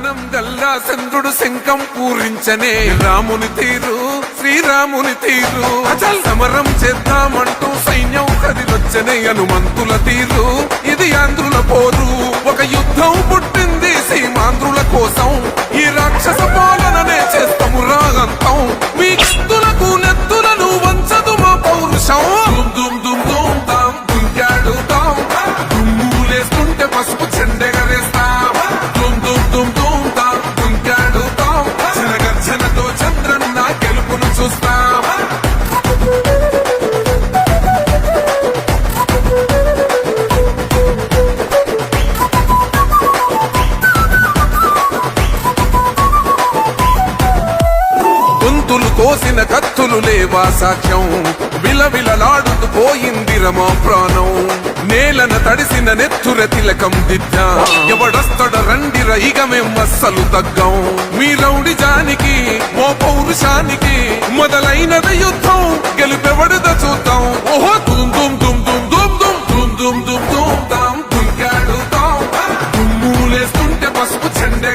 జ్ఞానం గల్లా చంద్రుడు శంఖం పూరించనే రాముని తీరు శ్రీరాముని తీరు అచల్ సమరం చేద్దామంటూ సైన్యం కదిలొచ్చనే హనుమంతుల తీరు ఇది ఆంధ్రుల పోరు ఒక యుద్ధం పుట్టింది సీమాంధ్రుల కోసం ఈ రాక్షస పాలననే చేస్తాము రాగంతం మీ కత్తులకు నెత్తులను వంచదు మా పౌరుషం దుమ్ దుమ్ దుమ్ తాం దుంకాడుతాం దుమ్ములేస్తుంటే పసుపు చెండెగరేస్తాం దుమ్ దుమ్ దుమ్ దుమ్ తాం దుంకాడుతాం జనగర్జనతో చంద్రన్న గెలుపును చూస్తాం కోసిన కత్తులు లేవా సాక్ష్యం విలవిలలాడుతూ పోయింది రమా ప్రాణం నేలన తడిసిన నెత్తుర తిలకం దిద్దా ఎవడొస్తడ రండిర ఇక మేం అస్సలు తగ్గం మీ రౌడి జానికి ఓ పౌరుషానికి మొదలైనద యుద్ధం గెలుపెవడద చూద్దాం ఓహో దుమ్ దుమ్ దుమ్ దుమ్ దుమ్ దుమ్ దుమ్ దుమ్ దుమ్ దుమ్ తాం దుంకాడుతాం దుమ్ములేస్తుంటే పసుపు చెండె